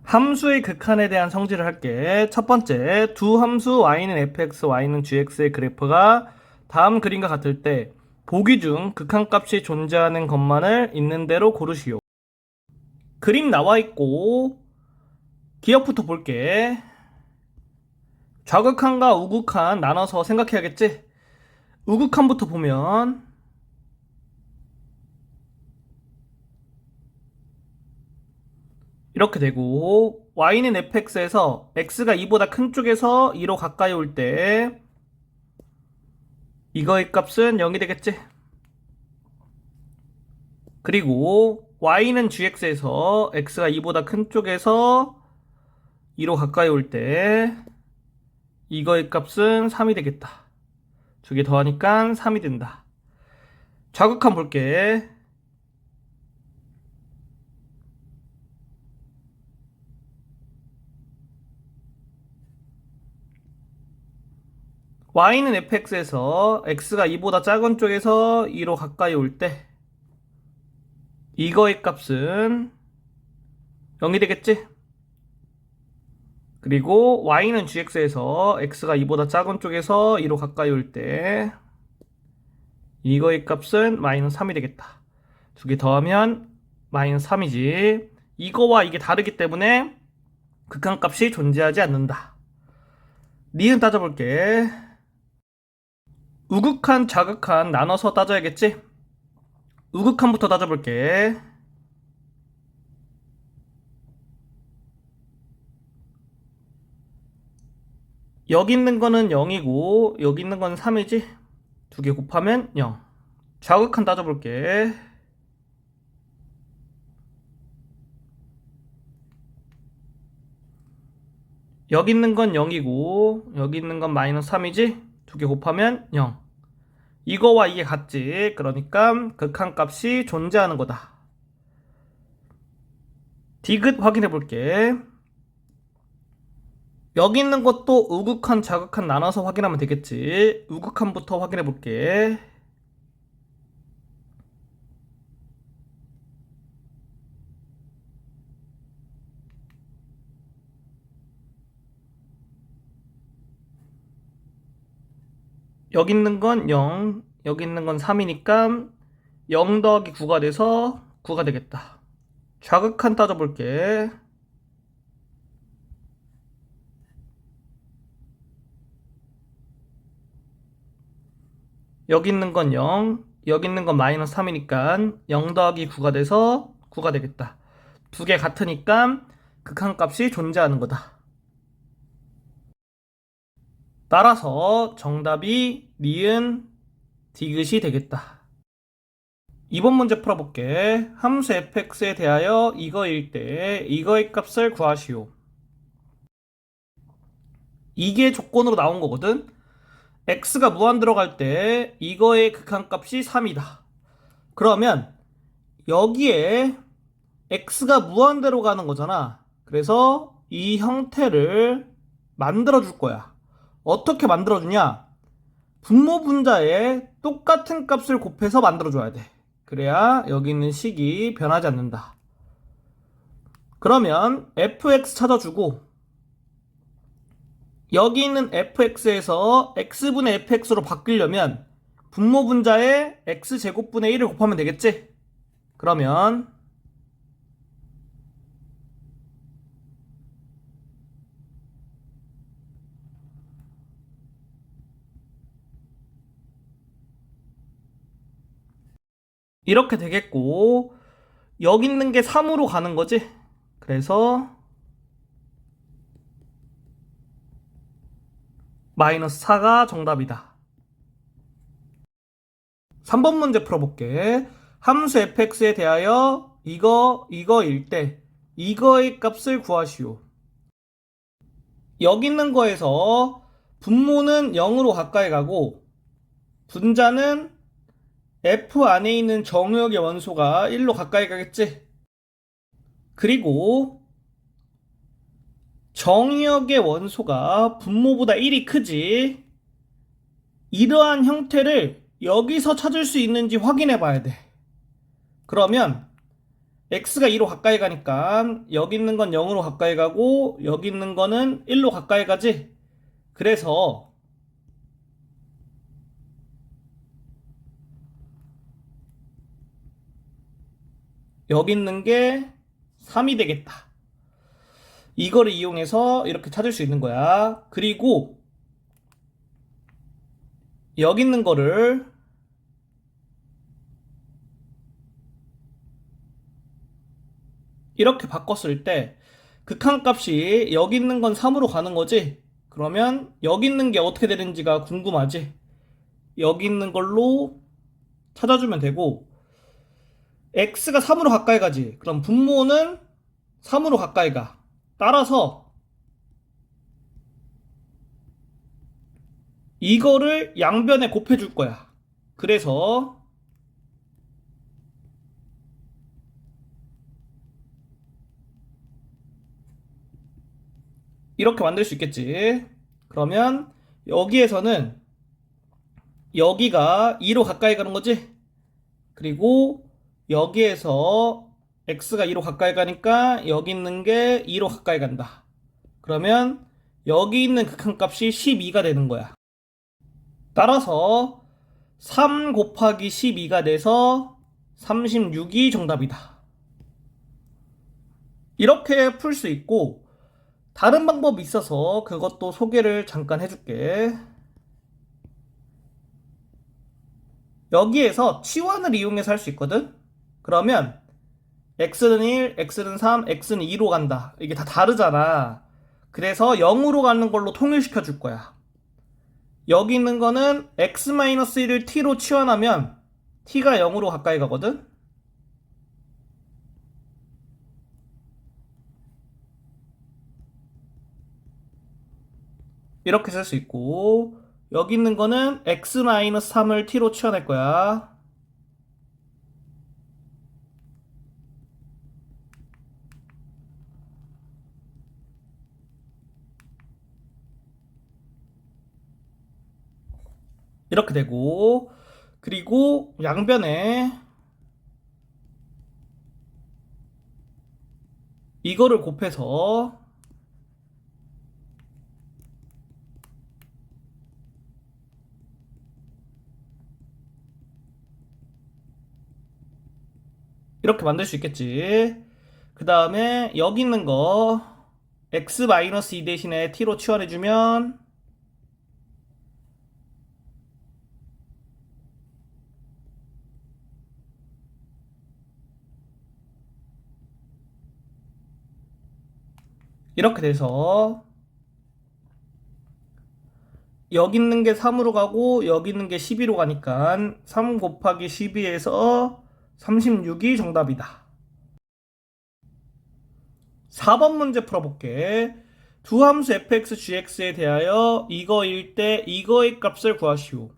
함수의 극한에 대한 성질을 할게. 첫 번째, 두 함수 y는 fx, y는 gx의 그래프가 다음 그림과 같을 때 보기 중 극한값이 존재하는 것만을 있는 대로 고르시오. 그림 나와 있고 기억부터 볼게. 좌극한과 우극한 나눠서 생각해야겠지? 우극한부터 보면 이렇게 되고 y는 fx에서 x가 2보다 큰 쪽에서 2로 가까이 올 때 이거의 값은 0이 되겠지? 그리고 y는 gx에서 x가 2보다 큰 쪽에서 2로 가까이 올 때 이거의 값은 3이 되겠다. 두 개 더하니까 3이 된다. 좌극한 볼게. y는 fx에서 x가 2보다 작은 쪽에서 2로 가까이 올 때 이거의 값은 0이 되겠지? 그리고 y는 gx에서 x가 2보다 작은 쪽에서 2로 가까이 올 때 이거의 값은 마이너스 3이 되겠다. 두 개 더하면 마이너스 3이지. 이거와 이게 다르기 때문에 극한값이 존재하지 않는다. 니은 따져볼게. 우극한, 좌극한 나눠서 따져야겠지? 우극한부터 따져볼게. 여기 있는 거는 0이고 여기 있는 건 3이지? 두 개 곱하면 0. 좌극한 따져볼게. 여기 있는 건 0이고 여기 있는 건 마이너스 3이지? 두 개 곱하면 0. 이거와 이게 같지? 그러니까 극한값이 존재하는 거다. 디귿 확인해 볼게. 여기 있는 것도 우극한, 좌극한 나눠서 확인하면 되겠지? 우극한부터 확인해 볼게. 여기 있는 건 0, 여기 있는 건 3이니까 0 더하기 9가 돼서 9가 되겠다. 좌극한 따져볼게. 여기 있는 건 0, 여기 있는 건 마이너스 3이니까 0 더하기 9가 돼서 9가 되겠다. 두 개 같으니까 극한값이 존재하는 거다. 따라서 정답이 니은 디귿이 되겠다. 이번 문제 풀어볼게. 함수 fx에 대하여 이거일 때 이거의 값을 구하시오. 이게 조건으로 나온 거거든. x가 무한 들어갈 때 이거의 극한값이 3이다. 그러면 여기에 x가 무한대로 가는 거잖아. 그래서 이 형태를 만들어 줄 거야. 어떻게 만들어 주냐? 분모 분자에 똑같은 값을 곱해서 만들어 줘야 돼. 그래야 여기 있는 식이 변하지 않는다. 그러면 fx 찾아주고 여기 있는 fx에서 x분의 fx로 바뀌려면 분모 분자에 x제곱분의 1을 곱하면 되겠지? 그러면 이렇게 되겠고 여기 있는 게 3으로 가는 거지? 그래서 마이너스 4가 정답이다. 3번 문제 풀어볼게. 함수 fx에 대하여 이거일 때 이거의 값을 구하시오. 여기 있는 거에서 분모는 0으로 가까이 가고 분자는 f 안에 있는 정의역의 원소가 1로 가까이 가겠지? 그리고 정의역의 원소가 분모보다 1이 크지? 이러한 형태를 여기서 찾을 수 있는지 확인해 봐야 돼. 그러면 x가 2로 가까이 가니까 여기 있는 건 0으로 가까이 가고 여기 있는 거는 1로 가까이 가지. 그래서 여기 있는 게 3이 되겠다. 이거를 이용해서 이렇게 찾을 수 있는 거야. 그리고 여기 있는 거를 이렇게 바꿨을 때 극한값이 여기 있는 건 3으로 가는 거지. 그러면 여기 있는 게 어떻게 되는지가 궁금하지. 여기 있는 걸로 찾아주면 되고 x가 3으로 가까이 가지. 그럼 분모는 3으로 가까이 가. 따라서 이거를 양변에 곱해줄 거야. 그래서 이렇게 만들 수 있겠지. 그러면 여기에서는 여기가 2로 가까이 가는 거지. 그리고 여기에서 x가 2로 가까이 가니까 여기 있는 게 2로 가까이 간다. 그러면 여기 있는 극한값이 12가 되는 거야. 따라서 3 곱하기 12가 돼서 36이 정답이다. 이렇게 풀 수 있고 다른 방법이 있어서 그것도 소개를 잠깐 해줄게. 여기에서 치환을 이용해서 할 수 있거든? 그러면 x는 1, x는 3, x는 2로 간다. 이게 다 다르잖아. 그래서 0으로 가는 걸로 통일시켜 줄 거야. 여기 있는 거는 x-1을 t로 치환하면 t가 0으로 가까이 가거든? 이렇게 쓸 수 있고 여기 있는 거는 x-3을 t로 치환할 거야. 이렇게 되고 그리고 양변에 이거를 곱해서 이렇게 만들 수 있겠지. 그 다음에 여기 있는 거 x-2 대신에 t로 치환해주면 이렇게 돼서 여기 있는 게 3으로 가고 여기 있는 게 12로 가니까 3 곱하기 12에서 36이 정답이다. 4번 문제 풀어볼게. 두 함수 fx, gx에 대하여 이거일 때 이거의 값을 구하시오.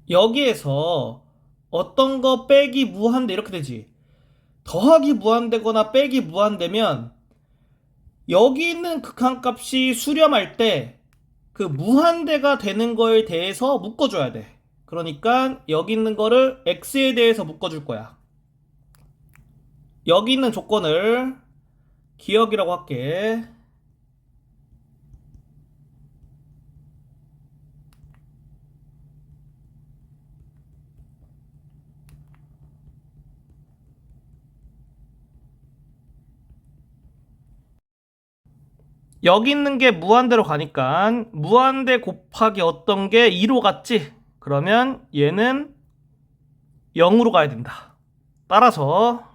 여기에서 어떤 거 빼기 무한대 이렇게 되지. 더하기 무한대거나 빼기 무한대면 여기 있는 극한값이 수렴할 때 그 무한대가 되는 거에 대해서 묶어줘야 돼. 그러니까 여기 있는 거를 x에 대해서 묶어줄 거야. 여기 있는 조건을 기억이라고 할게. 여기 있는 게 무한대로 가니까 무한대 곱하기 어떤 게 2로 갔지? 그러면 얘는 0으로 가야 된다. 따라서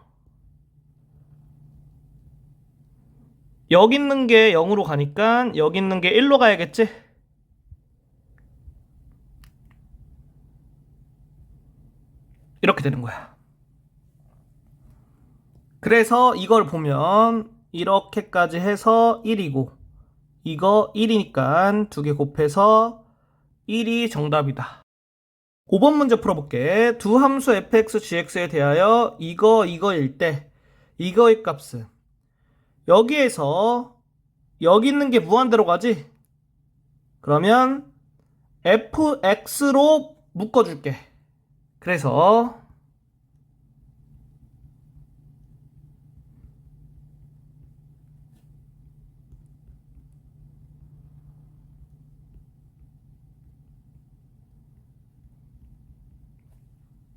여기 있는 게 0으로 가니까 여기 있는 게 1로 가야겠지? 이렇게 되는 거야. 그래서 이걸 보면 이렇게까지 해서 1이고 이거 1이니까 두 개 곱해서 1이 정답이다. 5번 문제 풀어볼게. 두 함수 fx, gx에 대하여 이거일 때 이거의 값은 여기에서 여기 있는 게 무한대로 가지? 그러면 fx로 묶어줄게. 그래서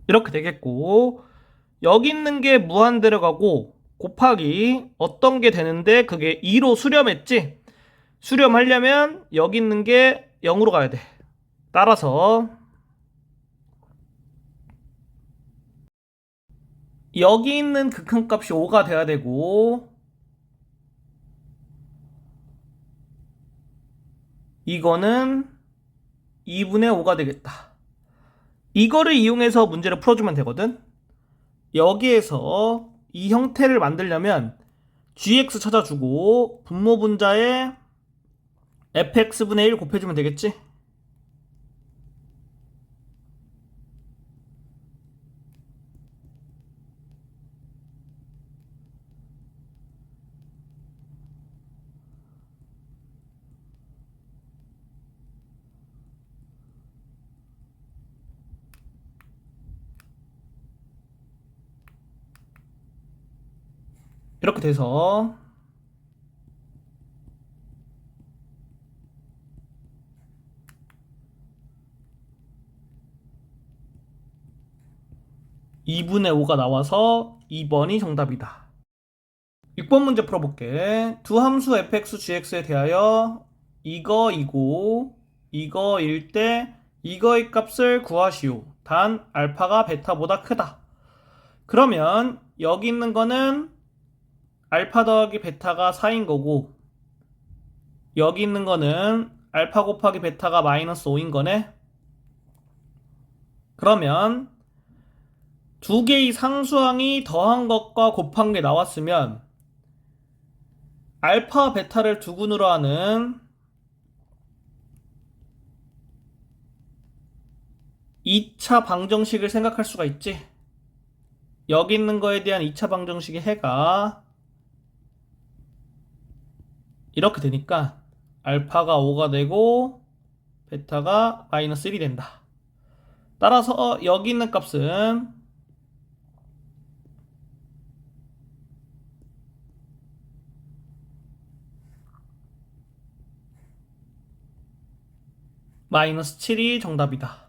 이렇게 되겠고, 여기 있는 게 무한대로 가고 곱하기 어떤 게 되는데 그게 2로 수렴했지? 수렴하려면 여기 있는 게 0으로 가야 돼. 따라서 여기 있는 극한값이 5가 돼야 되고, 이거는 2분의 5가 되겠다. 이거를 이용해서 문제를 풀어주면 되거든. 여기에서 이 형태를 만들려면 gx 찾아주고 분모 분자에 fx분의 1 곱해주면 되겠지? 이렇게 돼서 2분의 5가 나와서 2번이 정답이다. 6번 문제 풀어볼게. 두 함수 fx, gx에 대하여 이거이고 이거일 때 이거의 값을 구하시오. 단 알파가 베타보다 크다. 그러면 여기 있는 거는 알파 더하기 베타가 4인 거고, 여기 있는 거는 알파 곱하기 베타가 마이너스 5인 거네. 그러면 두 개의 상수항이 더한 것과 곱한 게 나왔으면 알파 베타를 두근으로 하는 2차 방정식을 생각할 수가 있지. 여기 있는 거에 대한 2차 방정식의 해가 이렇게 되니까 알파가 5가 되고 베타가 마이너스 1이 된다. 따라서 여기 있는 값은 마이너스 7이 정답이다.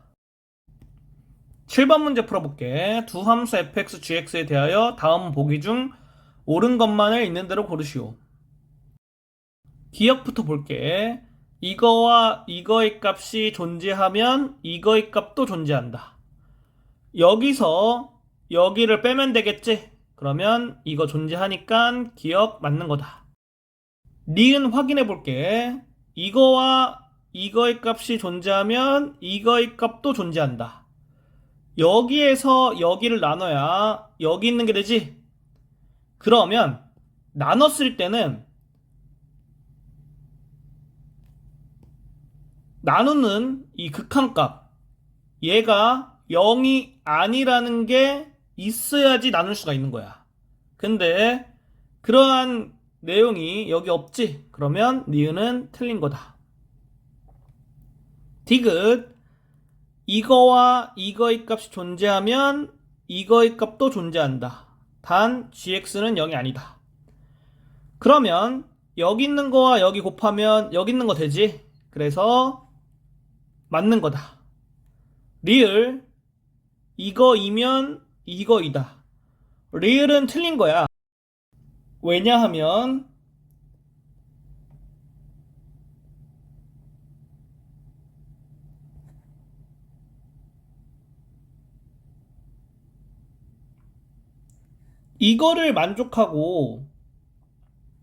7번 문제 풀어볼게. 두 함수 fx, gx에 대하여 다음 보기 중 옳은 것만을 있는 대로 고르시오. 기억부터 볼게. 이거와 이거의 값이 존재하면 이거의 값도 존재한다. 여기서 여기를 빼면 되겠지? 그러면 이거 존재하니까 기억 맞는 거다. 니은 확인해 볼게. 이거와 이거의 값이 존재하면 이거의 값도 존재한다. 여기에서 여기를 나눠야 여기 있는 게 되지? 그러면 나눴을 때는 나누는 이 극한값, 얘가 0이 아니라는 게 있어야지 나눌 수가 있는 거야. 근데 그러한 내용이 여기 없지? 그러면 니은은 틀린 거다. 디귿, 이거와 이거의 값이 존재하면 이거의 값도 존재한다. 단 gx는 0이 아니다. 그러면 여기 있는 거와 여기 곱하면 여기 있는 거 되지? 그래서 맞는 거다. 리을, 이거이면 이거이다. 리을은 틀린 거야. 왜냐하면 이거를 만족하고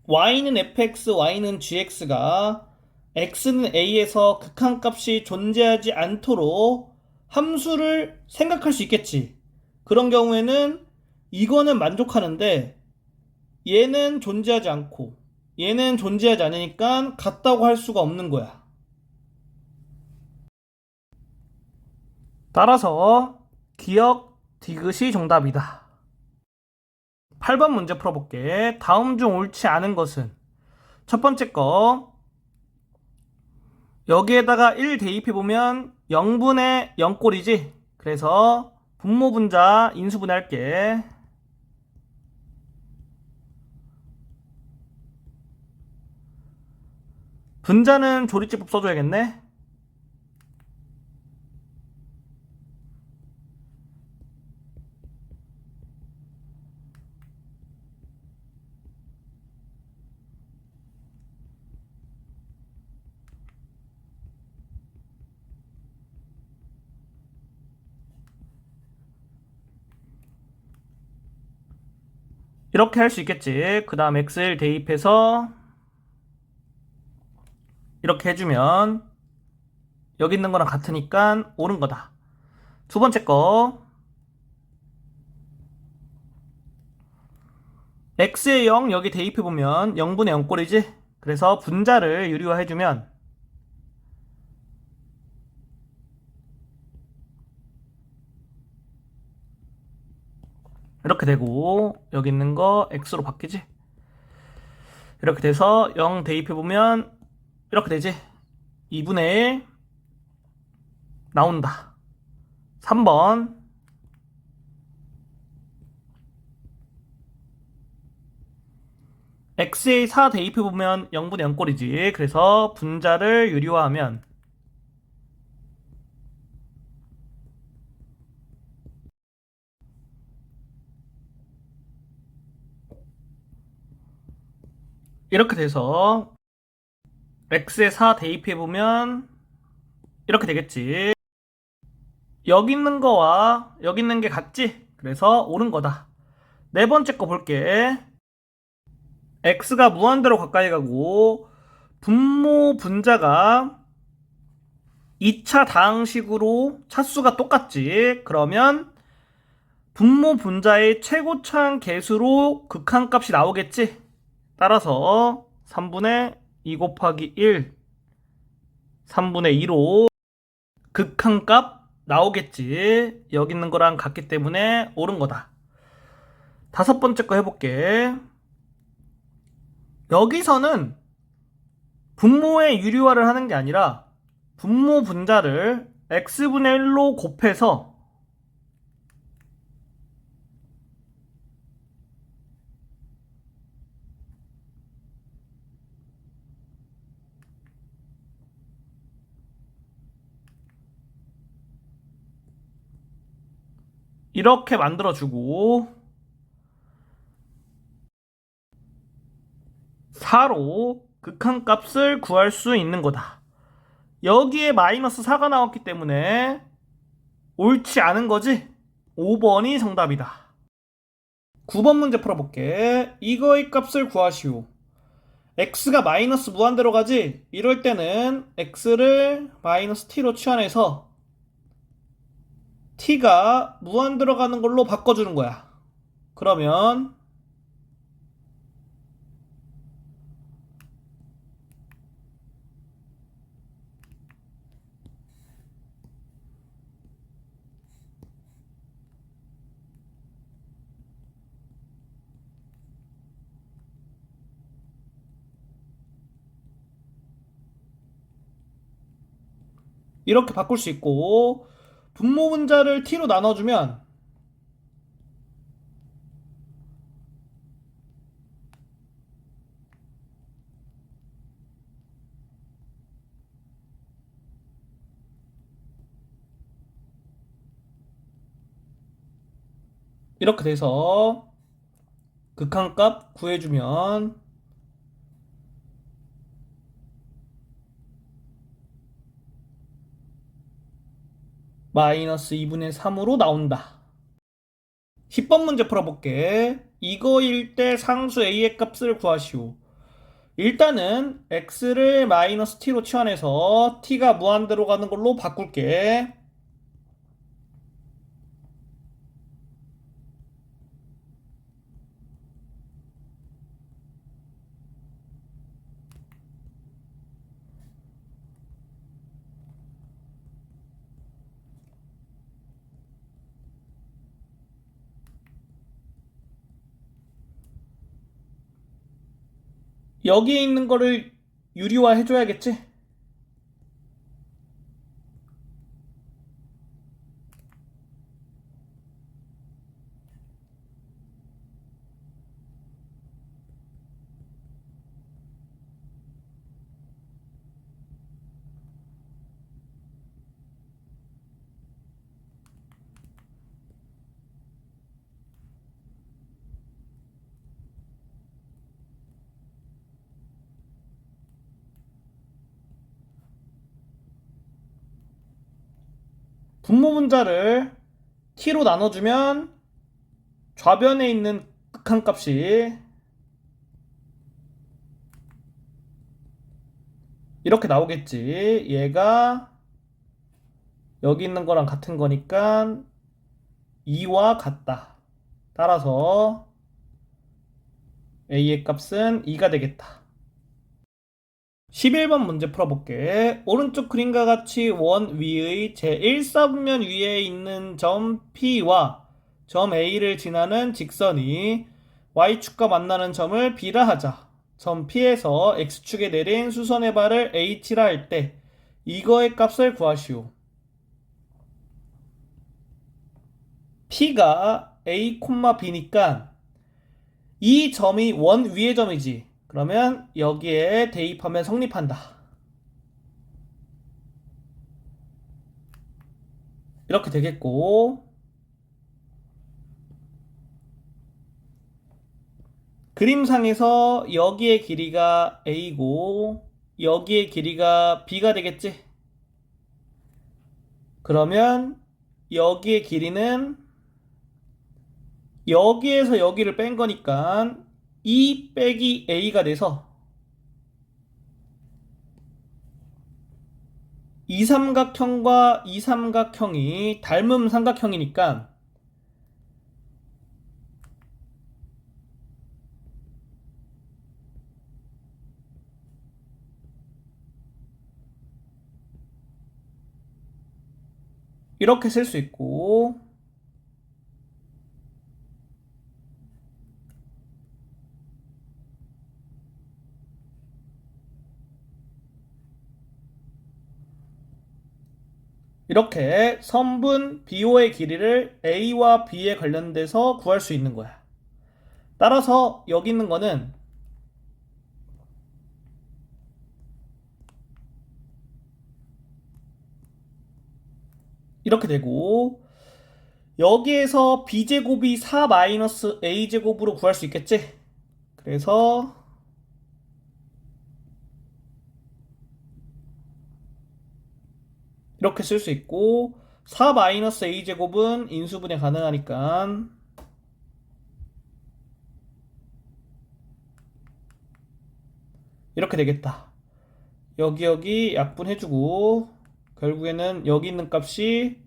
y는 fx, y는 gx가 x는 a에서 극한값이 존재하지 않도록 함수를 생각할 수 있겠지. 그런 경우에는 이거는 만족하는데 얘는 존재하지 않고 얘는 존재하지 않으니까 같다고 할 수가 없는 거야. 따라서 기억 디귿이 정답이다. 8번 문제 풀어볼게. 다음 중 옳지 않은 것은? 첫 번째 거, 여기에다가 1 대입해보면 0분의 0꼴이지? 그래서 분모 분자 인수분해 할게. 분자는 조리제법 써줘야겠네. 이렇게 할 수 있겠지. 그 다음 x를 대입해서 이렇게 해주면 여기 있는 거랑 같으니까 옳은 거다. 두 번째 거 x의 0 여기 대입해보면 0분의 0꼴이지. 그래서 분자를 유리화해주면 이렇게 되고 여기 있는 거 x로 바뀌지. 이렇게 돼서 0 대입해보면 이렇게 되지. 2분의 1 나온다. 3번 x의 4 대입해보면 0분의 0꼴이지. 그래서 분자를 유리화하면 이렇게 돼서 x의 4 대입해보면 이렇게 되겠지. 여기 있는 거와 여기 있는 게 같지? 그래서 옳은 거다. 네 번째 거 볼게. x가 무한대로 가까이 가고 분모 분자가 2차 다항식으로 차수가 똑같지. 그러면 분모 분자의 최고차항 계수로 극한값이 나오겠지. 따라서 3분의 2 곱하기 1 3분의 2로 극한값 나오겠지. 여기 있는 거랑 같기 때문에 옳은 거다. 다섯 번째 거 해볼게. 여기서는 분모의 유리화를 하는 게 아니라 분모 분자를 x분의 1로 곱해서 이렇게 만들어주고 4로 극한값을 구할 수 있는 거다. 여기에 마이너스 4가 나왔기 때문에 옳지 않은 거지? 5번이 정답이다. 9번 문제 풀어볼게. 이거의 값을 구하시오. x가 마이너스 무한대로 가지? 이럴 때는 x를 마이너스 t로 치환해서 t가 무한대로 가는 걸로 바꿔주는 거야. 그러면 이렇게 바꿀 수 있고 분모 분자를 t로 나눠주면 이렇게 돼서 극한값 구해주면 마이너스 2분의 3으로 나온다. 10번 문제 풀어볼게. 이거일 때 상수 a의 값을 구하시오. 일단은 x를 마이너스 t로 치환해서 t가 무한대로 가는 걸로 바꿀게. 여기에 있는 거를 유리화 해줘야겠지? 분모 분자를 t로 나눠주면 좌변에 있는 극한값이 이렇게 나오겠지. 얘가 여기 있는 거랑 같은 거니까 2와 같다. 따라서 a의 값은 2가 되겠다. 11번 문제 풀어볼게. 오른쪽 그림과 같이 원 위의 제1사분면 위에 있는 점 P와 점 A를 지나는 직선이 Y축과 만나는 점을 B라 하자. 점 P에서 X축에 내린 수선의 발을 H라 할 때 이거의 값을 구하시오. P가 A, B니까 이 점이 원 위의 점이지. 그러면 여기에 대입하면 성립한다. 이렇게 되겠고, 그림상에서 여기의 길이가 A고 여기의 길이가 B가 되겠지? 그러면 여기의 길이는 여기에서 여기를 뺀 거니까 2 빼기 A가 돼서 이 삼각형과 이 삼각형이 닮은 삼각형이니까 이렇게 쓸 수 있고, 이렇게 선분 BO의 길이를 A와 B에 관련돼서 구할 수 있는 거야. 따라서 여기 있는 거는 이렇게 되고, 여기에서 B제곱이 4-A제곱으로 구할 수 있겠지? 그래서 이렇게 쓸 수 있고, 4-A제곱은 인수분해 가능하니까 이렇게 되겠다. 여기 약분해주고 결국에는 여기 있는 값이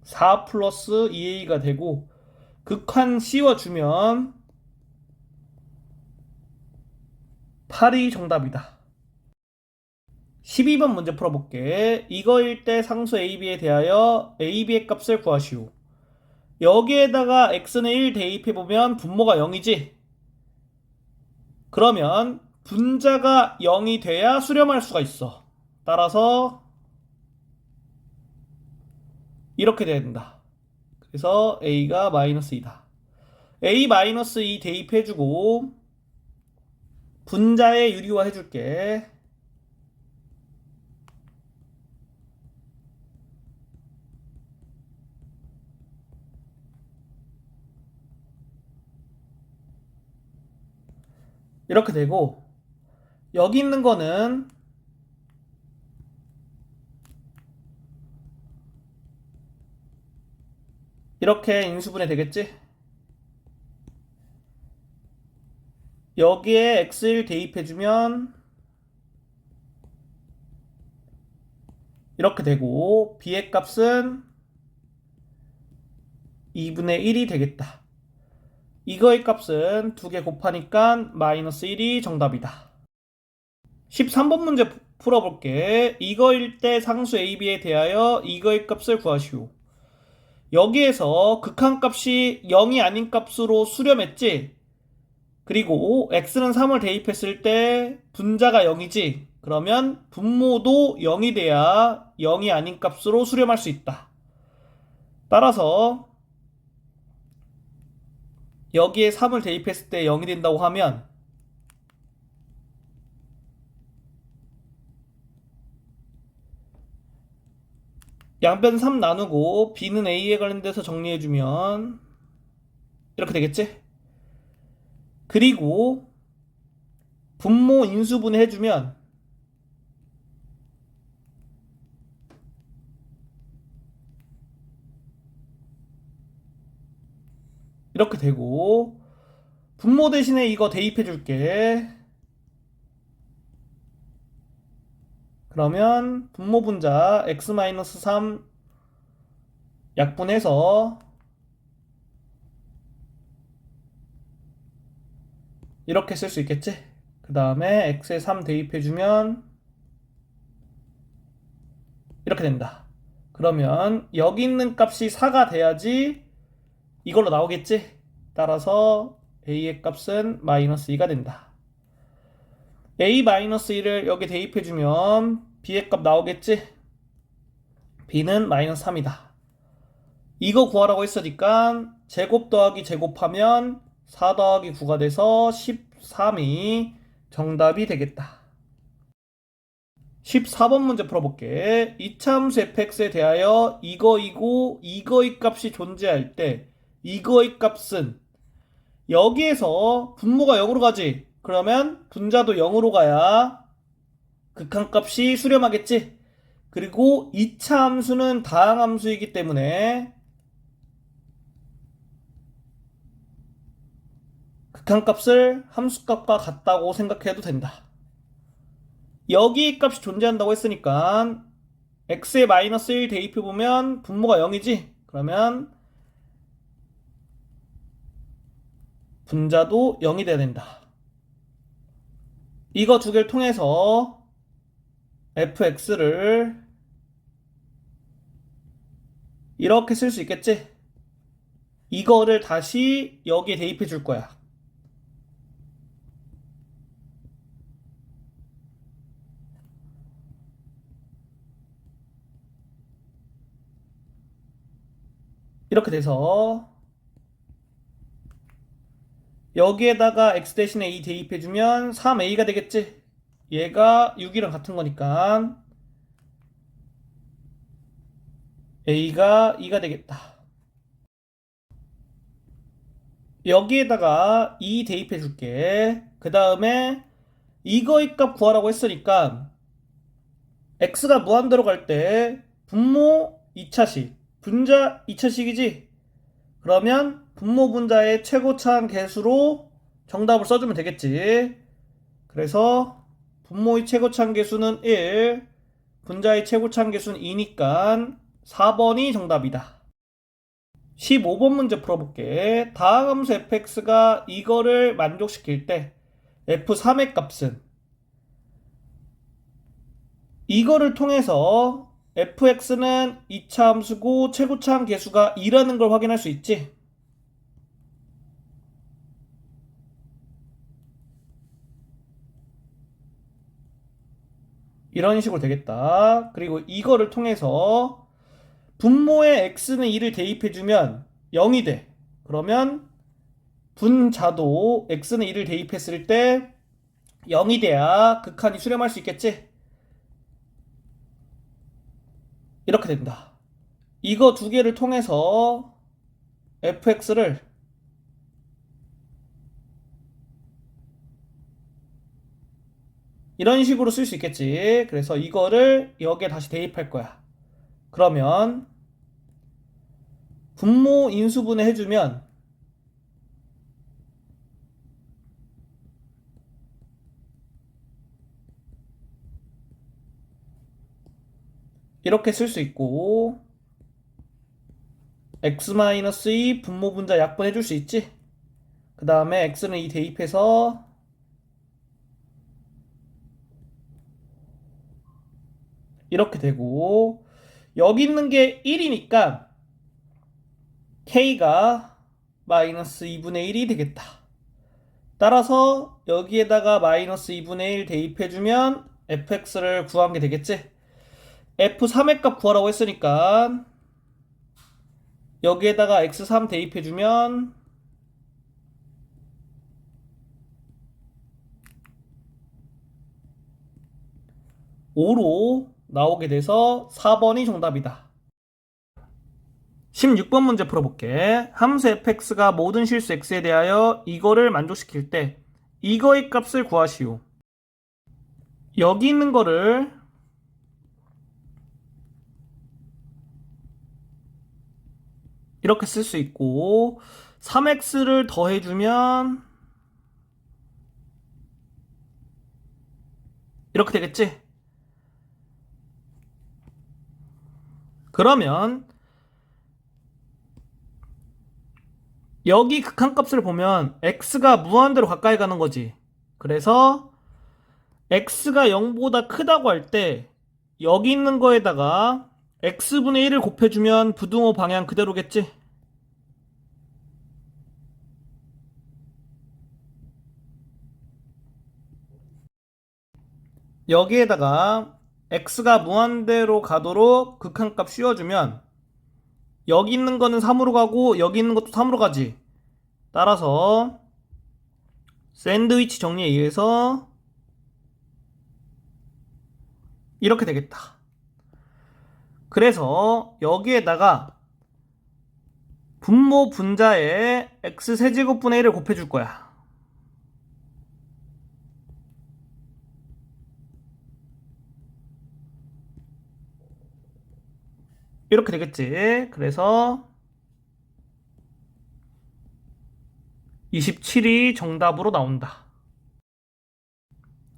4 플러스 2a가 되고 극한 씌워주면 8이 정답이다. 12번 문제 풀어볼게. 이거일 때 상수 AB에 대하여 AB의 값을 구하시오. 여기에다가 x는 1 대입해보면 분모가 0이지? 그러면 분자가 0이 돼야 수렴할 수가 있어. 따라서 이렇게 돼야 된다. 그래서 a가 마이너스 2다. a 마이너스 2 대입해주고 분자에 유리화 해줄게. 이렇게 되고 여기 있는 거는 이렇게 인수분해 되겠지? 여기에 x1 대입해주면 이렇게 되고 b의 값은 2분의 1이 되겠다. 이거의 값은 2개 곱하니까 마이너스 1이 정답이다. 13번 문제 풀어볼게. 이거일 때 상수 AB에 대하여 이거의 값을 구하시오. 여기에서 극한값이 0이 아닌 값으로 수렴했지? 그리고 x는 3을 대입했을 때 분자가 0이지? 그러면 분모도 0이 돼야 0이 아닌 값으로 수렴할 수 있다. 따라서 여기에 3을 대입했을 때 0이 된다고 하면 양변 3 나누고 b는 a에 관련돼서 정리해주면 이렇게 되겠지? 그리고 분모 인수분해 해주면 이렇게 되고 분모 대신에 이거 대입해 줄게. 그러면 분모 분자 x-3 약분해서 이렇게 쓸 수 있겠지? 그 다음에 x에 3 대입해주면 이렇게 된다. 그러면 여기 있는 값이 4가 돼야지 이걸로 나오겠지? 따라서 a의 값은 마이너스 2가 된다. a 마이너스 2를 여기 대입해주면 b의 값 나오겠지? b는 마이너스 3이다. 이거 구하라고 했으니까 제곱 더하기 제곱하면 4 더하기 9가 돼서 13이 정답이 되겠다. 14번 문제 풀어볼게. 이차함수 fx에 대하여 이거이고 이거의 값이 존재할 때 이거의 값은 여기에서 분모가 0으로 가지. 그러면 분자도 0으로 가야 극한값이 수렴하겠지. 그리고 2차 함수는 다항함수이기 때문에 극한값을 함수값과 같다고 생각해도 된다. 여기 값이 존재한다고 했으니까 x에 마이너스 1 대입해보면 분모가 0이지? 그러면 분자도 0이 돼야 된다. 이거 두 개를 통해서 fx를 이렇게 쓸 수 있겠지? 이거를 다시 여기에 대입해 줄 거야. 이렇게 돼서 여기에다가 x 대신에 2 대입해주면 3a가 되겠지? 얘가 6이랑 같은 거니까 a가 2가 되겠다. 여기에다가 2 대입해 줄게. 그 다음에 이거의 값 구하라고 했으니까 x가 무한대로 갈 때 분모 2차식, 분자 2차식이지? 그러면 분모 분자의 최고차항 개수로 정답을 써주면 되겠지. 그래서 분모의 최고차항 개수는 1, 분자의 최고차항 개수는 2니까 4번이 정답이다. 15번 문제 풀어볼게. 다항함수 fx가 이거를 만족시킬 때 f3의 값은 이거를 통해서 fx는 2차 함수고 최고차항 개수가 2라는 걸 확인할 수 있지. 이런 식으로 되겠다. 그리고 이거를 통해서 분모에 x는 2를 대입해주면 0이 돼. 그러면 분자도 x는 2를 대입했을 때 0이 돼야 극한이 수렴할 수 있겠지? 이렇게 된다. 이거 두 개를 통해서 fx를 이런 식으로 쓸 수 있겠지. 그래서 이거를 여기에 다시 대입할 거야. 그러면 분모 인수분해 해주면 이렇게 쓸 수 있고 x-2 분모 분자 약분 해줄 수 있지. 그 다음에 x는 2 대입해서 이렇게 되고 여기 있는 게 1이니까 k가 마이너스 2분의 1이 되겠다. 따라서 여기에다가 마이너스 2분의 1 대입해주면 fx를 구한 게 되겠지. f3의 값 구하라고 했으니까 여기에다가 x3 대입해주면 5로 나오게 돼서 4번이 정답이다. 16번 문제 풀어볼게. 함수 fx가 모든 실수 x에 대하여 이거를 만족시킬 때 이거의 값을 구하시오. 여기 있는 거를 이렇게 쓸 수 있고 3x를 더해주면 이렇게 되겠지? 그러면 여기 극한값을 보면 x가 무한대로 가까이 가는 거지. 그래서 x가 0보다 크다고 할 때 여기 있는 거에다가 x분의 1을 곱해주면 부등호 방향 그대로겠지? 여기에다가 x가 무한대로 가도록 극한값 씌워주면 여기 있는 거는 3으로 가고 여기 있는 것도 3으로 가지. 따라서 샌드위치 정리에 의해서 이렇게 되겠다. 그래서 여기에다가 분모 분자에 x 세제곱분의 1을 곱해줄 거야. 이렇게 되겠지. 그래서 27이 정답으로 나온다.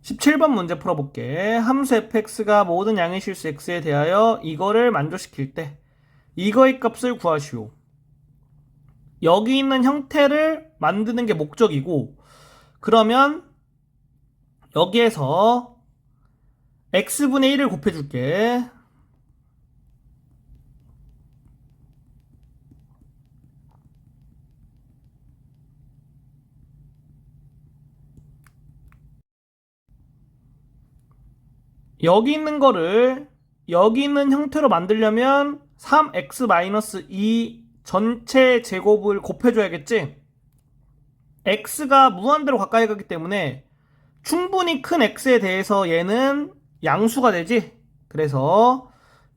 17번 문제 풀어볼게. 함수 fx가 모든 양의 실수 x에 대하여 이거를 만족시킬 때 이거의 값을 구하시오. 여기 있는 형태를 만드는 게 목적이고, 그러면 여기에서 x분의 1을 곱해줄게. 여기 있는 거를 여기 있는 형태로 만들려면 3x-2 전체 제곱을 곱해줘야겠지? x가 무한대로 가까이 가기 때문에 충분히 큰 x에 대해서 얘는 양수가 되지? 그래서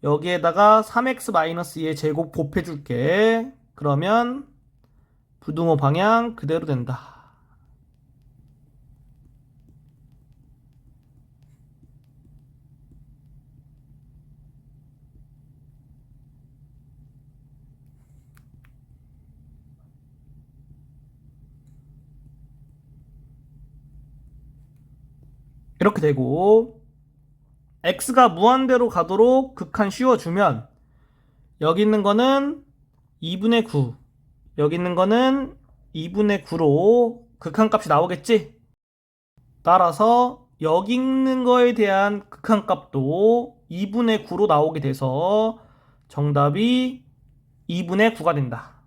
여기에다가 3x-2의 제곱 곱해줄게. 그러면 부등호 방향 그대로 된다. 이렇게 되고 x가 무한대로 가도록 극한 씌워주면 여기 있는 거는 2분의 9, 여기 있는 거는 2분의 9로 극한값이 나오겠지? 따라서 여기 있는 거에 대한 극한값도 2분의 9로 나오게 돼서 정답이 2분의 9가 된다.